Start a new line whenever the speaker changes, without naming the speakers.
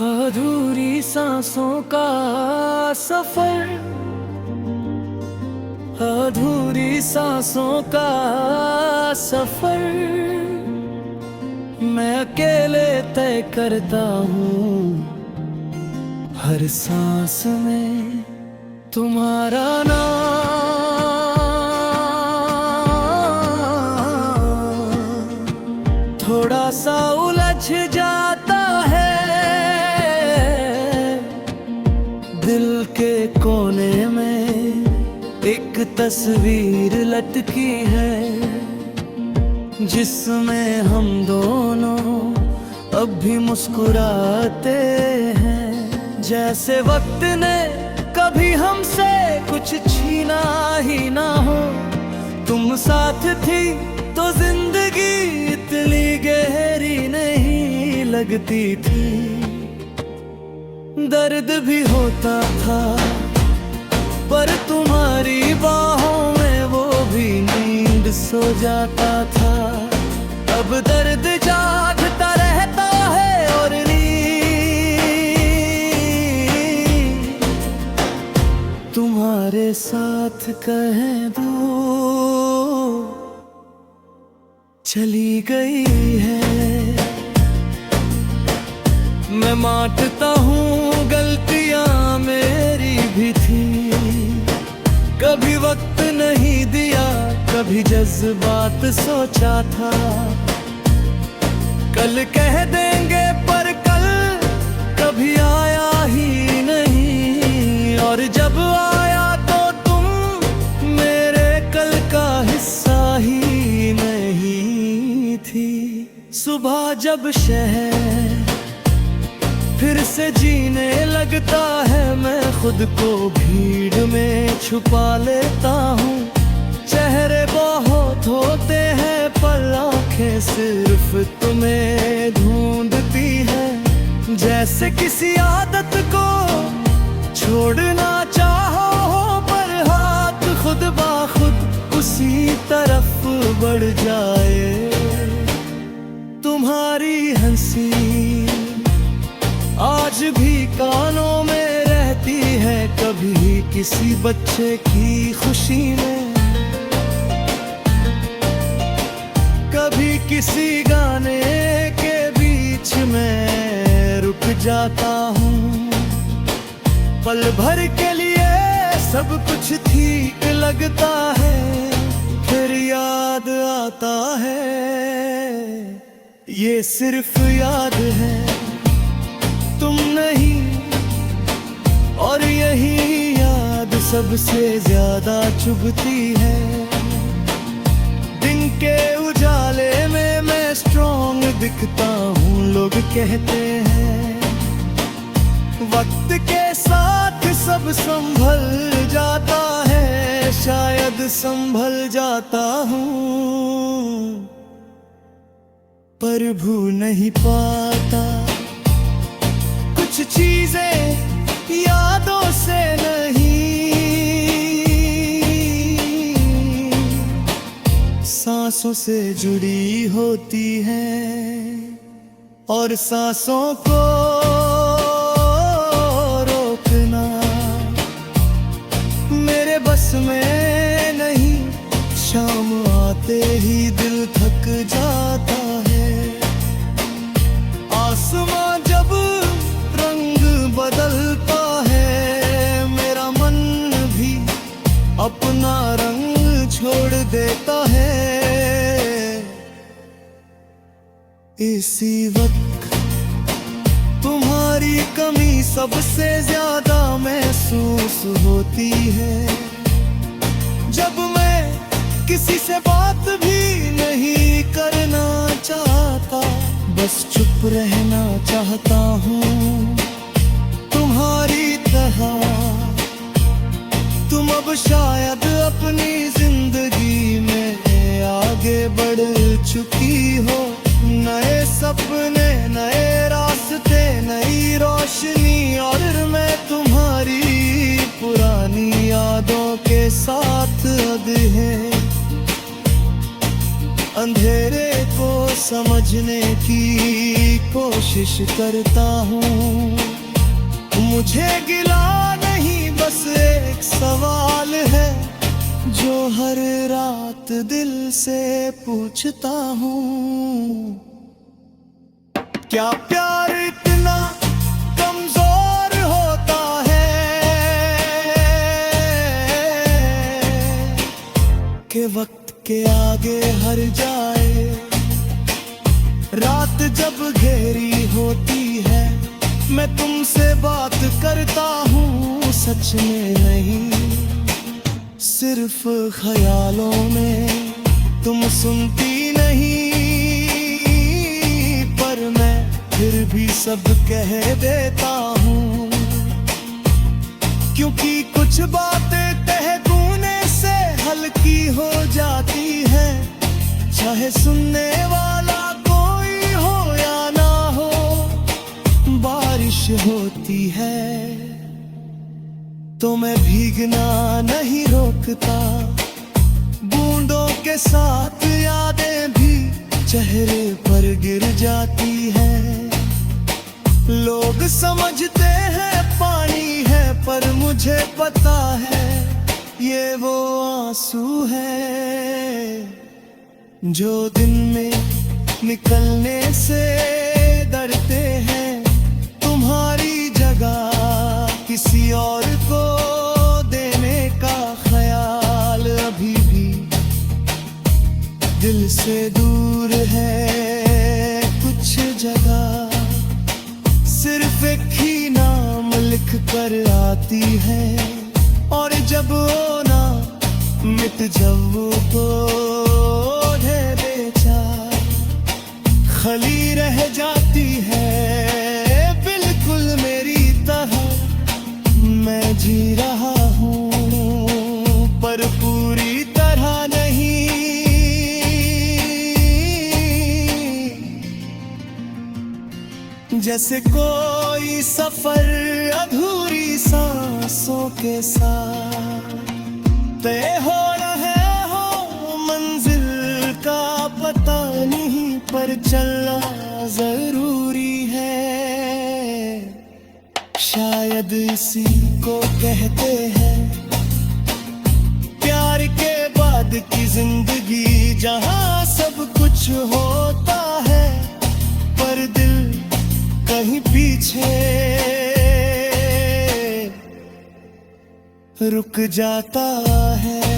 अधूरी सांसों का सफर, अधूरी सांसों का सफर मैं अकेले तय करता हूँ। हर सांस में तुम्हारा नाम, थोड़ा सा उलझ जाता है दिल के कोने में। एक तस्वीर लटकी है जिसमें हम दोनों अब भी मुस्कुराते हैं। जैसे वक्त ने कभी हमसे कुछ छीना ही ना हो। तुम साथ थी तो जिंदगी इतनी गहरी नहीं लगती थी। दर्द भी होता था पर तुम्हारी बाहों में वो भी नींद सो जाता था। अब दर्द जागता रहता है और नींद तुम्हारे साथ कह दूं चली गई है। मैं मानता हूँ गलतियाँ मेरी भी थी। कभी वक्त नहीं दिया, कभी जज्बात सोचा था। कल कह देंगे पर कल कभी आया ही नहीं। और जब आया तो तुम मेरे कल का हिस्सा ही नहीं थी। सुबह जब शहर फिर से जीने लगता है, मैं खुद को भीड़ में छुपा लेता हूँ। चेहरे बहुत होते हैं पर आँखें सिर्फ तुम्हें ढूंढती है। जैसे किसी आदत को छोड़ना चाहो पर हाथ खुद ब खुद उसी तरफ बढ़ जाए। तुम्हारी हंसी आज भी कानों में रहती है, कभी किसी बच्चे की खुशी में, कभी किसी गाने के बीच में रुक जाता हूँ। पल भर के लिए सब कुछ ठीक लगता है, फिर याद आता है ये सिर्फ याद है, तुम नहीं। और यही याद सबसे ज्यादा चुभती है। दिन के उजाले में मैं स्ट्रॉन्ग दिखता हूँ, लोग कहते हैं। वक्त के साथ सब संभल जाता है, शायद संभल जाता हूँ पर भूल नहीं पाता। कुछ चीजें यादों से नहीं, सांसों से जुड़ी होती हैं। और सांसों को रोकना मेरे बस में नहीं। शाम आते ही दिल थक जाता है। आसमां जब बदलता है, मेरा मन भी अपना रंग छोड़ देता है। इसी वक्त तुम्हारी कमी सबसे ज्यादा महसूस होती है। जब मैं किसी से बात भी नहीं करना चाहता, बस चुप रहना चाहता हूँ तुम्हारी तरह। तुम अब शायद अपनी जिंदगी में आगे बढ़ चुकी हो। नए सपने, नए रास्ते, नई रोशनी, और मैं तुम्हारी पुरानी यादों के साथ अब है। अंधेरे को समझने की कोशिश करता हूँ। मुझे गिला नहीं, बस एक सवाल है जो हर रात दिल से पूछता हूँ। क्या प्यार इतना कमजोर होता है कि वक्त के आगे हार जाए? रात जब घेरी होती है, मैं तुमसे बात करता हूँ, सच में नहीं सिर्फ ख्यालों में। तुम सुनती नहीं, पर मैं फिर भी सब कह देता हूँ, क्योंकि कुछ बातें तह तूने से हल्की हो जाती है, चाहे सुनने वाला कोई हो या ना हो। बारिश होती है तो मैं भीगना नहीं रोकता, बूंदों के साथ यादें भी चेहरे पर गिर जाती हैं। लोग समझते हैं पानी है, पर मुझे पता है ये वो आंसू है जो दिन में निकलने से डरते हैं। तुम्हारी जगह किसी और को देने का ख्याल अभी भी दिल से दूर है। कुछ जगह सिर्फ एक ही नाम लिख कर आती है, और जब वो ना मिट जब तो बेचार खली रह जाती है, बिल्कुल मेरी तरह मैं जी रहा हूँ, पर पूरी तरह नहीं। जैसे कोई सफर अधूरी सांसों के साथ तय हो रहे हो, मंजिल का पता नहीं, पर चलना जरूरी है। शायद इसी को कहते हैं प्यार के बाद की जिंदगी, जहां सब कुछ होता है पर दिल कहीं पीछे रुक जाता है।